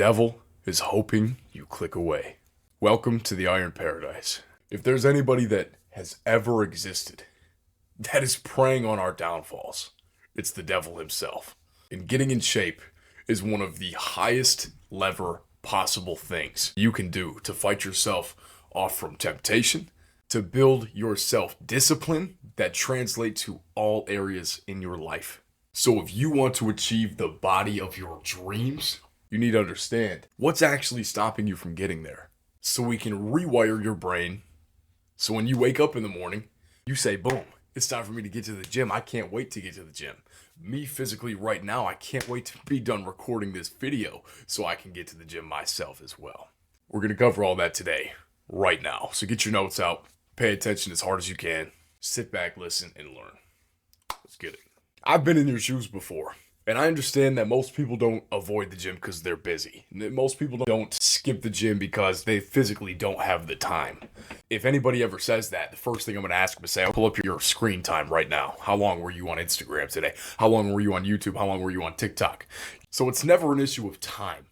devil is hoping you click away. Welcome to the Iron Paradise. If there's anybody that has ever existed that is preying on our downfalls, it's the devil himself. And getting in shape is one of the highest lever possible things you can do to fight yourself off from temptation, to build your self-discipline that translates to all areas in your life. So if you want to achieve the body of your dreams, you need to understand what's actually stopping you from getting there. So we can rewire your brain. So when you wake up in the morning, you say, boom, it's time for me to get to the gym. I can't wait to get to the gym. Me physically right now, I can't wait to be done recording this video so I can get to the gym myself as well. We're going to cover all that today, right now. So get your notes out, pay attention as hard as you can, sit back, listen, and learn. Let's get it. I've been in your shoes before, and I understand that most people don't avoid the gym because they're busy. Most people don't skip the gym because they physically don't have the time. If anybody ever says that, the first thing I'm going to ask them is say, I'll pull up your screen time right now. How long were you on Instagram today? How long were you on YouTube? How long were you on TikTok? So it's never an issue of time,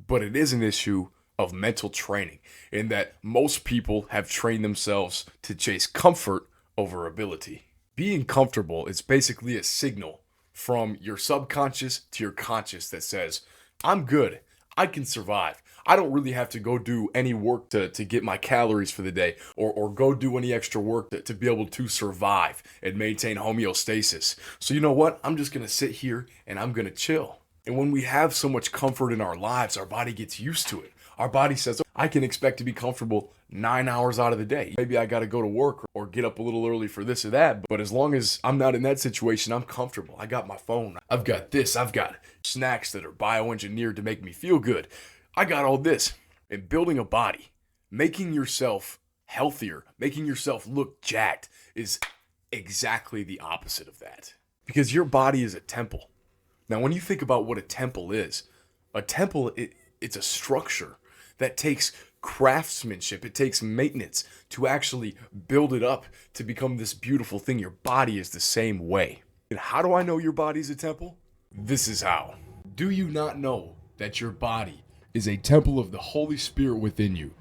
but it is an issue of mental training, in that most people have trained themselves to chase comfort over ability. Being comfortable is basically a signal from your subconscious to your conscious that says, I'm good, I can survive. I don't really have to go do any work to get my calories for the day, or go do any extra work to be able to survive and maintain homeostasis. So you know what? I'm just going to sit here and I'm going to chill. And when we have so much comfort in our lives, our body gets used to it. Our body says, I can expect to be comfortable 9 hours out of the day. Maybe I got to go to work or get up a little early for this or that. But as long as I'm not in that situation, I'm comfortable. I got my phone. I've got this. I've got snacks that are bioengineered to make me feel good. I got all this. And building a body, making yourself healthier, making yourself look jacked is exactly the opposite of that. Because your body is a temple. Now, when you think about what a temple is, it's a structure that takes craftsmanship, it takes maintenance to actually build it up to become this beautiful thing. Your body is the same way. And how do I know your body's a temple? This is how. Do you not know that your body is a temple of the Holy Spirit within you,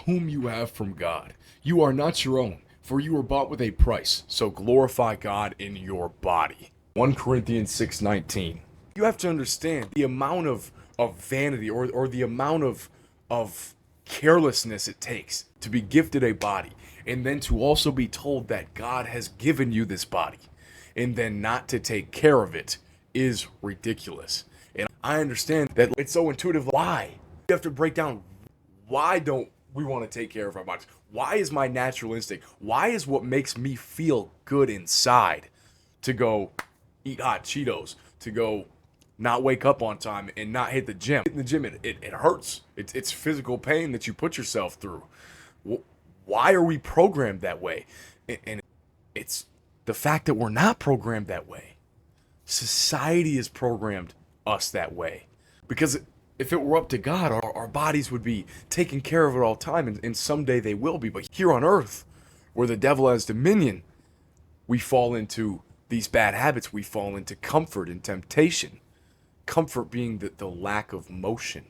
whom you have from God? You are not your own, for you were bought with a price. So glorify God in your body. 1 Corinthians 6:19. You have to understand the amount of vanity or the amount of carelessness it takes to be gifted a body, and then to also be told that God has given you this body, and then not to take care of it is ridiculous. And I understand that it's so intuitive. Why? You have to break down, why don't we want to take care of our bodies? Why is my natural instinct? Why is what makes me feel good inside to go eat hot Cheetos, to go not wake up on time and not hit the gym? Hitting the gym, it hurts. It's physical pain that you put yourself through. Why are we programmed that way? And it's the fact that we're not programmed that way. Society has programmed us that way. Because if it were up to God, our bodies would be taken care of at all time, and someday they will be. But here on earth, where the devil has dominion, we fall into these bad habits. We fall into comfort and temptation. Comfort being the lack of motion.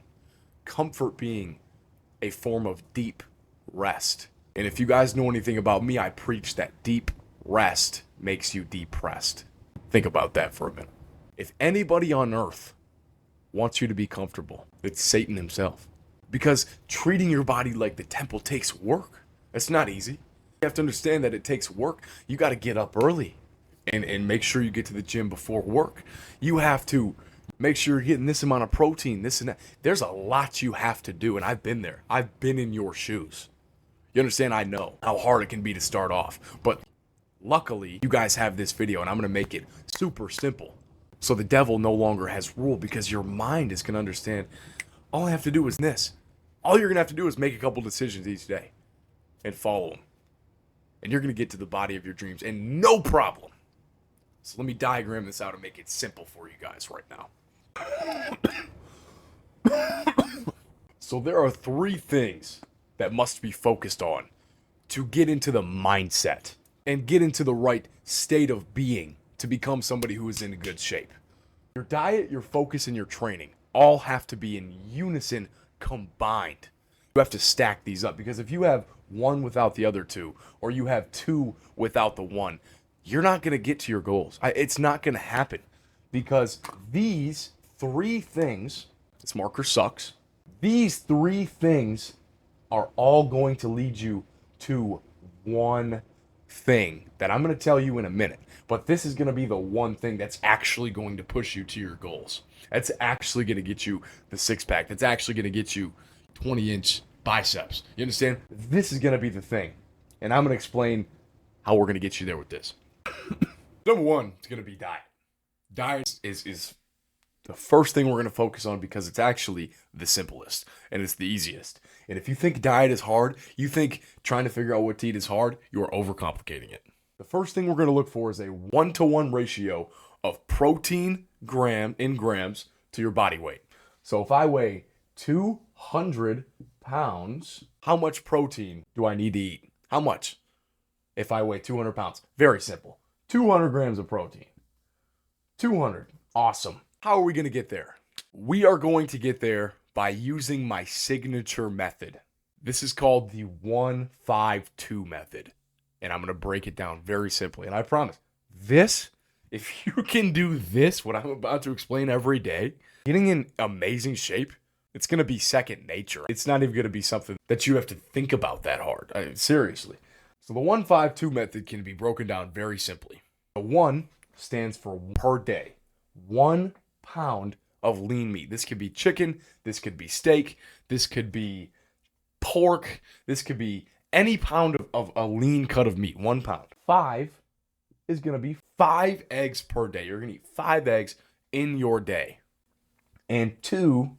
Comfort being a form of deep rest. And if you guys know anything about me, I preach that deep rest makes you depressed. Think about that for a minute. If anybody on earth wants you to be comfortable, it's Satan himself. Because treating your body like the temple takes work. It's not easy. You have to understand that it takes work. You got to get up early and make sure you get to the gym before work. You have to make sure you're getting this amount of protein, this and that. There's a lot you have to do, and I've been there. I've been in your shoes. You understand? I know how hard it can be to start off. But luckily, you guys have this video, and I'm going to make it super simple. So the devil no longer has rule, because your mind is going to understand, all I have to do is this. All you're going to have to do is make a couple decisions each day and follow them. And you're going to get to the body of your dreams, and no problem. So let me diagram this out and make it simple for you guys right now. So there are 3 things that must be focused on to get into the mindset and get into the right state of being to become somebody who is in good shape. Your diet, your focus, and your training all have to be in unison combined. You have to stack these up, because if you have one without the other two, or you have two without the one, you're not going to get to your goals. It's not going to happen, because these three things, this marker sucks, these three things are all going to lead you to one thing that I'm going to tell you in a minute. But this is going to be the one thing that's actually going to push you to your goals. That's actually going to get you the six pack. That's actually going to get you 20-inch biceps. You understand? This is going to be the thing. And I'm going to explain how we're going to get you there with this. Number one, it's going to be diet. Diet is the first thing we're going to focus on, because it's actually the simplest and it's the easiest. And if you think diet is hard, you think trying to figure out what to eat is hard, you are overcomplicating it. The first thing we're going to look for is a 1-to-1 ratio of protein in grams to your body weight. So if I weigh 200 pounds, how much protein do I need to eat? How much? If I weigh 200 pounds, very simple. 200 grams of protein. 200. Awesome. How are we going to get there? We are going to get there by using my signature method. This is called the 1-5-2 method. And I'm going to break it down very simply. And I promise, this, if you can do this, what I'm about to explain every day, getting in amazing shape, it's going to be second nature. It's not even going to be something that you have to think about that hard. Seriously. So the 1-5-2 method can be broken down very simply. The 1 stands for per day. 1 pound of lean meat. This could be chicken. This could be steak. This could be pork. This could be any pound of a lean cut of meat. 1 pound. 5 is going to be 5 eggs per day. You're going to eat 5 eggs in your day. And 2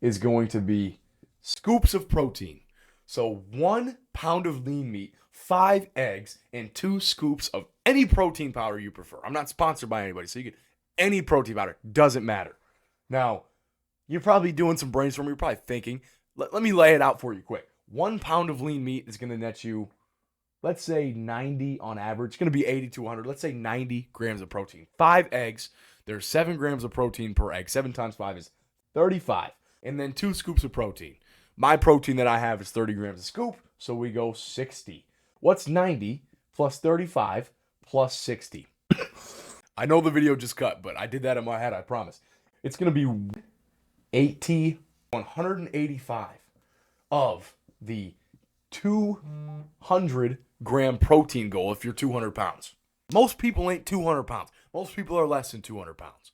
is going to be scoops of protein. So 1 pound of lean meat, 5 eggs, and 2 scoops of any protein powder you prefer. I'm not sponsored by anybody, so you get any protein powder. Doesn't matter. Now, you're probably doing some brainstorming. You're probably thinking, let me lay it out for you quick. 1 pound of lean meat is going to net you, let's say 90 on average. It's going to be 80 to 100. Let's say 90 grams of protein. 5 eggs. There's 7 grams of protein per egg. 7 times 5 is 35. And then 2 scoops of protein. My protein that I have is 30 grams a scoop, so we go 60. What's 90 plus 35 plus 60? I know the video just cut, but I did that in my head, I promise. It's going to be 185 of the 200 gram protein goal if you're 200 pounds. Most people ain't 200 pounds. Most people are less than 200 pounds.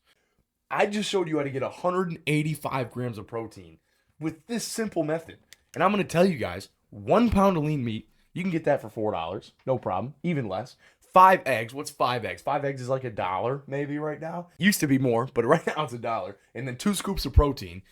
I just showed you how to get 185 grams of protein with this simple method. And I'm going to tell you guys, 1 pound of lean meat, you can get that for $4. No problem. Even less. 5 eggs. What's 5 eggs? 5 eggs is like $1 maybe right now. Used to be more, but right now it's $1. And then 2 scoops of protein,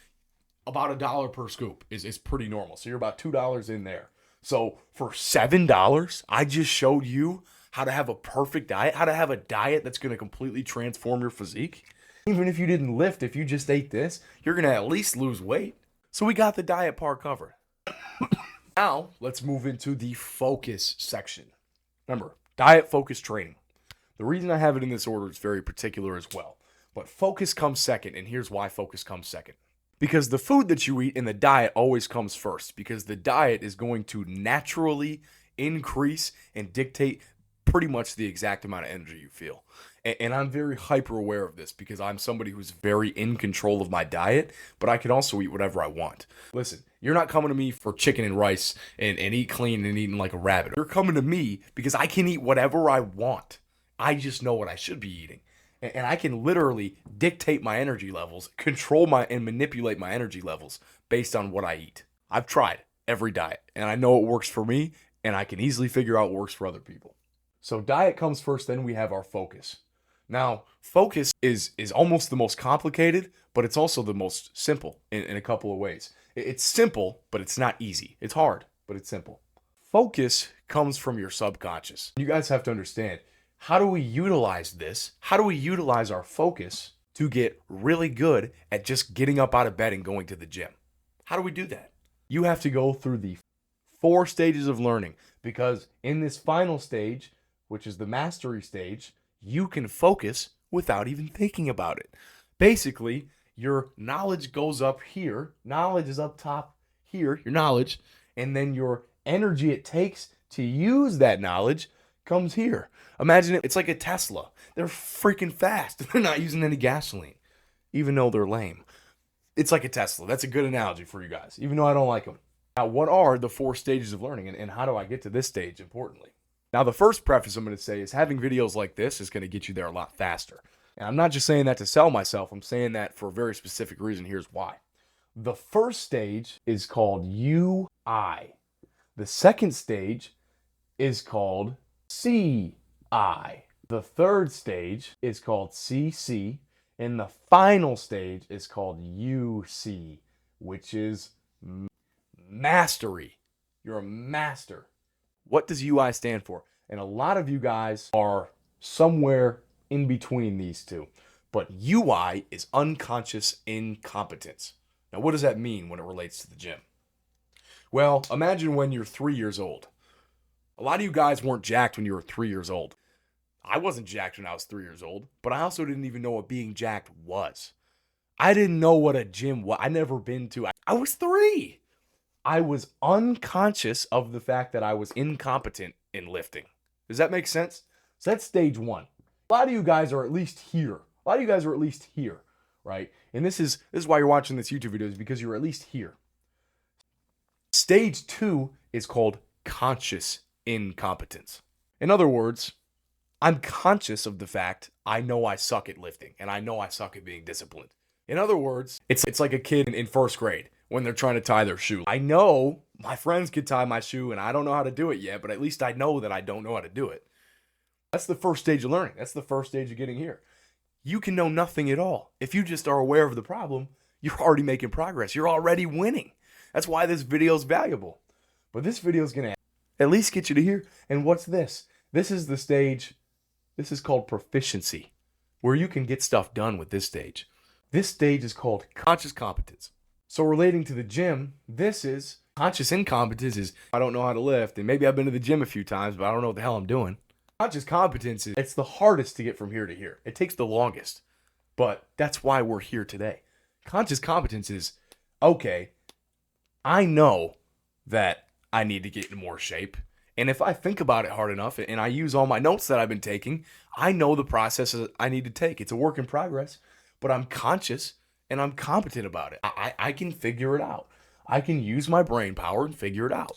about $1 per scoop is pretty normal. So you're about $2 in there. So for $7, I just showed you how to have a perfect diet, how to have a diet that's going to completely transform your physique. Even if you didn't lift, if you just ate this, you're going to at least lose weight. So we got the diet part covered. Now, let's move into the focus section. Remember, diet, focus, training. The reason I have it in this order is very particular as well. But focus comes second, and here's why focus comes second. Because the food that you eat in the diet always comes first. Because the diet is going to naturally increase and dictate pretty much the exact amount of energy you feel. And I'm very hyper aware of this because I'm somebody who's very in control of my diet, but I can also eat whatever I want. Listen, you're not coming to me for chicken and rice and eat clean and eating like a rabbit. You're coming to me because I can eat whatever I want. I just know what I should be eating. And I can literally dictate my energy levels, control and manipulate my energy levels based on what I eat. I've tried every diet, and I know it works for me, and I can easily figure out what works for other people. So diet comes first, then we have our focus. Now, focus is almost the most complicated, but it's also the most simple in a couple of ways. It's simple, but it's not easy. It's hard, but it's simple. Focus comes from your subconscious. You guys have to understand, how do we utilize this? How do we utilize our focus to get really good at just getting up out of bed and going to the gym? How do we do that? You have to go through the 4 stages of learning, because in this final stage, which is the mastery stage, you can focus without even thinking about it. Basically, Your knowledge goes up here. Knowledge is up top here, your knowledge. And then your energy it takes to use that knowledge comes here. Imagine it's like a Tesla. They're freaking fast. They're not using any gasoline, even though they're lame. It's like a Tesla. That's a good analogy for you guys, even though I don't like them. Now, what are the 4 stages of learning, and how do I get to this stage, importantly? Now, the first preface I'm going to say is having videos like this is going to get you there a lot faster. And I'm not just saying that to sell myself. I'm saying that for a very specific reason. Here's why. The first stage is called UI. The second stage is called CI. The third stage is called CC. And the final stage is called UC, which is mastery. You're a master. What does UI stand for? And a lot of you guys are somewhere in between these two. But UI is unconscious incompetence. Now, what does that mean when it relates to the gym? Well, imagine when you're 3 years old. A lot of you guys weren't jacked when you were 3 years old. I wasn't jacked when I was 3 years old, but I also didn't even know what being jacked was. I didn't know what a gym was. I never been to. I was 3. I was unconscious of the fact that I was incompetent in lifting. Does that make sense? So that's stage 1. A lot of you guys are at least here. Right? And this is why you're watching this YouTube video, is because you're at least here. Stage 2 is called conscious incompetence. In other words, I'm conscious of the fact I know I suck at lifting, and I know I suck at being disciplined. In other words, it's like a kid in first grade when they're trying to tie their shoe. I know my friends could tie my shoe, and I don't know how to do it yet, but at least I know that I don't know how to do it. That's the first stage of learning. That's the first stage of getting here. You can know nothing at all. If you just are aware of the problem, you're already making progress. You're already winning. That's why this video is valuable. But this video is going to at least get you to here. And what's this? This is the stage. This is called proficiency, where you can get stuff done with this stage. This stage is called conscious competence. So relating to the gym, this is conscious incompetence is I don't know how to lift, and maybe I've been to the gym a few times, but I don't know what the hell I'm doing. Conscious competence is it's the hardest to get from here to here. It takes the longest, but that's why we're here today. Conscious competence is, okay, I know that I need to get in more shape. And if I think about it hard enough and I use all my notes that I've been taking, I know the processes I need to take. It's a work in progress, but I'm conscious and I'm competent about it. I can figure it out. I can use my brain power and figure it out.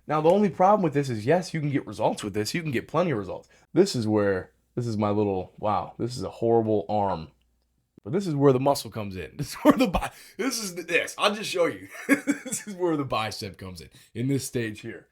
Now, the only problem with this is, yes, you can get results with this. You can get plenty of results. This is my little, wow, this is a horrible arm. But this is where the muscle comes in. This is where I'll just show you. This is where the bicep comes in this stage here.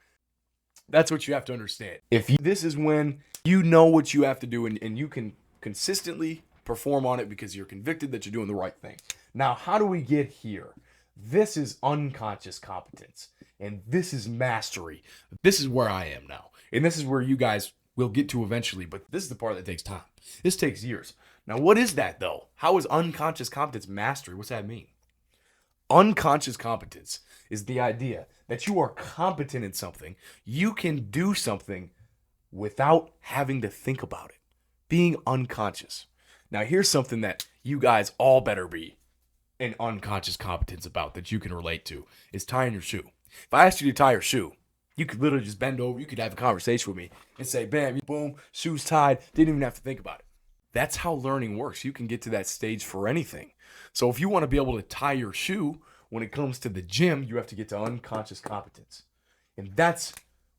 That's what you have to understand. This is when you know what you have to do and you can consistently perform on it because you're convicted that you're doing the right thing. Now, how do we get here? This is unconscious competence, and this is mastery. This is where I am now, and this is where you guys will get to eventually, but this is the part that takes time. This takes years. Now, what is that, though? How is unconscious competence mastery? What's that mean? Unconscious competence is the idea that you are competent in something. You can do something without having to think about it. Being unconscious. Now, here's something that you guys all better be an unconscious competence about that you can relate to, is tying your shoe. If I asked you to tie your shoe, you could literally just bend over, you could have a conversation with me and say, bam, boom, shoe's tied, didn't even have to think about it. That's how learning works. You can get to that stage for anything. So if you want to be able to tie your shoe, when it comes to the gym, you have to get to unconscious competence. And that's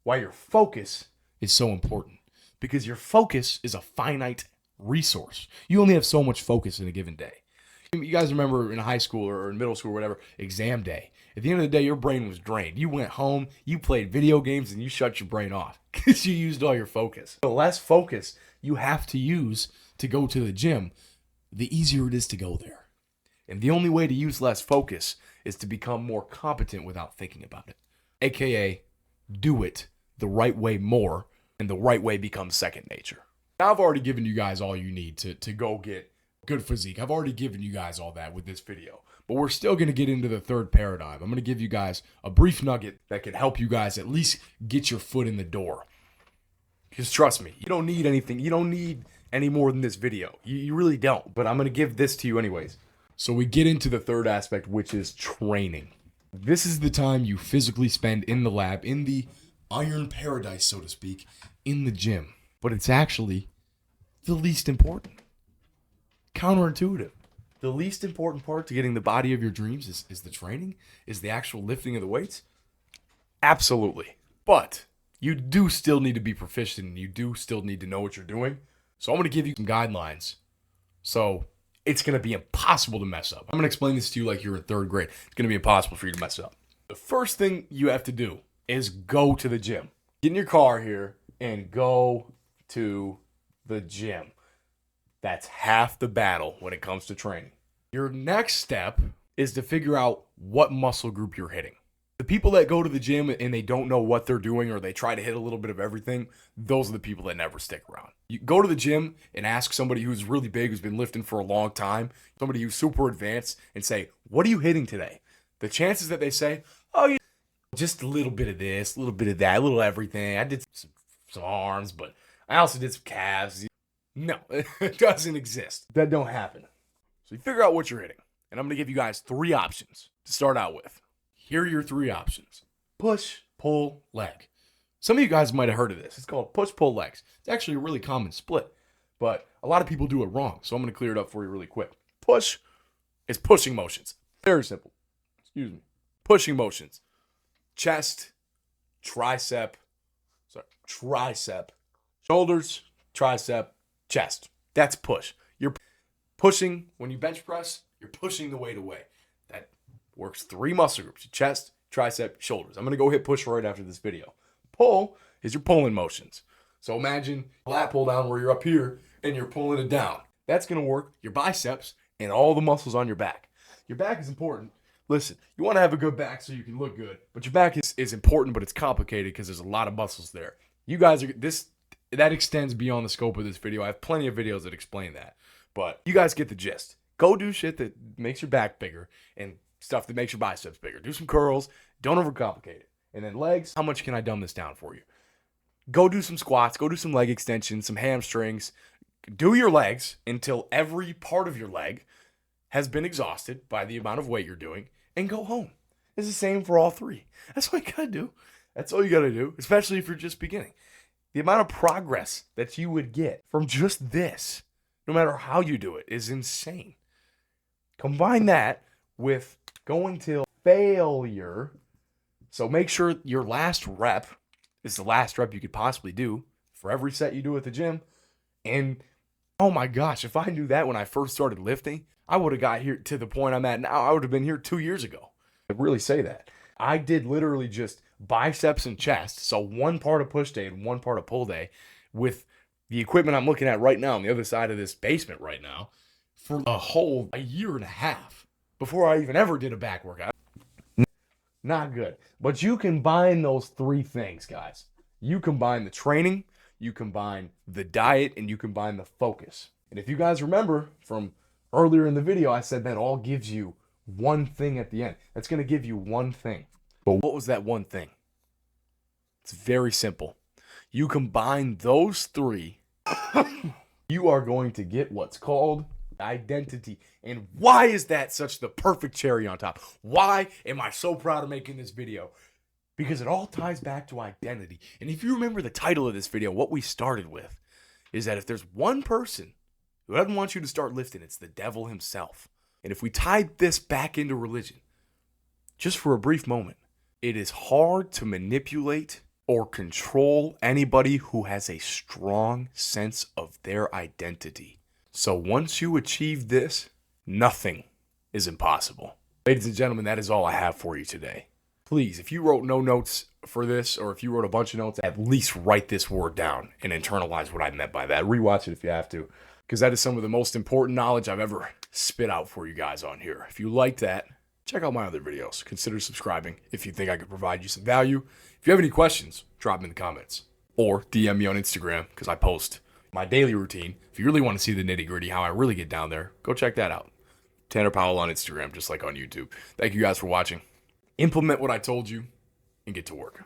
why your focus is so important, because your focus is a finite resource. You only have so much focus in a given day. You guys remember in high school or in middle school or whatever, exam day. At the end of the day, your brain was drained. You went home, you played video games, and you shut your brain off because you used all your focus. The less focus you have to use to go to the gym, the easier it is to go there. And the only way to use less focus is to become more competent without thinking about it. AKA, do it the right way more, and the right way becomes second nature. Now, I've already given you guys all you need to go get good physique. I've already given you guys all that with this video. But we're still going to get into the third paradigm. I'm going to give you guys a brief nugget that can help you guys at least get your foot in the door. Because trust me, you don't need anything. You don't need any more than this video. You really don't. But I'm going to give this to you anyways. So we get into the third aspect, which is training. This is the time you physically spend in the lab, in the iron paradise, so to speak, in the gym. But it's actually the least important. Counterintuitive. The least important part to getting the body of your dreams is the training, is the actual lifting of the weights. Absolutely. But you do still need to be proficient, and you do still need to know what you're doing. So I'm going to give you some guidelines. So it's going to be impossible to mess up. I'm going to explain this to you like you're in third grade. It's going to be impossible for you to mess up. The first thing you have to do is go to the gym. Get in your car here and go to the gym. That's half the battle when it comes to training. Your next step is to figure out what muscle group you're hitting. The people that go to the gym and they don't know what they're doing, or they try to hit a little bit of everything, those are the people that never stick around. You go to the gym and ask somebody who's really big, who's been lifting for a long time, somebody who's super advanced, and say, what are you hitting today? The chances that they say, oh, yeah, just a little bit of this, a little bit of that, a little everything. I did some arms, but I also did some calves. No, it doesn't exist. That don't happen. So you figure out what you're hitting. And I'm going to give you guys 3 options to start out with. Here are your 3 options. Push, pull, leg. Some of you guys might have heard of this. It's called push, pull, legs. It's actually a really common split, but a lot of people do it wrong. So I'm going to clear it up for you really quick. Push is pushing motions. Very simple. Excuse me. Pushing motions. Chest, tricep, shoulders, tricep, chest. That's push. You're pushing when you bench press, you're pushing the weight away. That works 3 muscle groups: chest, tricep, shoulders. I'm going to go hit push right after this video. Pull is your pulling motions. So imagine a lat pull down where you're up here and you're pulling it down. That's going to work your biceps and all the muscles on your back. Your back is important. Listen, you want to have a good back so you can look good, but your back is important, but it's complicated because there's a lot of muscles there. You guys are that extends beyond the scope of this video. I have plenty of videos that explain that, but you guys get the gist. Go do shit that makes your back bigger and stuff that makes your biceps bigger. Do some curls. Don't overcomplicate it. And then legs, how much can I dumb this down for you? Go do some squats. Go do some leg extensions, some hamstrings. Do your legs until every part of your leg has been exhausted by the amount of weight you're doing, and go home. It's the same for all 3. That's what you gotta do. That's all you gotta do, especially if you're just beginning. The amount of progress that you would get from just this, no matter how you do it, is insane. Combine that with going till failure. So make sure your last rep is the last rep you could possibly do for every set you do at the gym. And oh my gosh, if I knew that when I first started lifting, I would have got here to the point I'm at now. I would have been here 2 years ago. I really say that. I did literally just biceps and chest. So 1 part of push day and 1 part of pull day with the equipment I'm looking at right now on the other side of this basement right now for a year and a half before I even ever did a back workout. Not good. But you combine those 3 things, guys. You combine the training, you combine the diet, and you combine the focus. And if you guys remember from earlier in the video, I said that all gives you one thing at the end. That's going to give you one thing. But what was that one thing? It's very simple. You combine those 3, you are going to get what's called identity. And why is that such the perfect cherry on top? Why am I so proud of making this video? Because it all ties back to identity. And if you remember the title of this video, what we started with is that if there's one person who doesn't want you to start lifting, it's the devil himself. And if we tied this back into religion, just for a brief moment, it is hard to manipulate or control anybody who has a strong sense of their identity. So once you achieve this, nothing is impossible. Ladies and gentlemen, that is all I have for you today. Please, if you wrote no notes for this, or if you wrote a bunch of notes, at least write this word down and internalize what I meant by that. Rewatch it if you have to, because that is some of the most important knowledge I've ever spit out for you guys on here. If you like that, check out my other videos. Consider subscribing if you think I could provide you some value. If you have any questions, drop them in the comments. Or DM me on Instagram, because I post my daily routine. If you really want to see the nitty gritty, how I really get down there, go check that out. Tanner Powell on Instagram, just like on YouTube. Thank you guys for watching. Implement what I told you and get to work.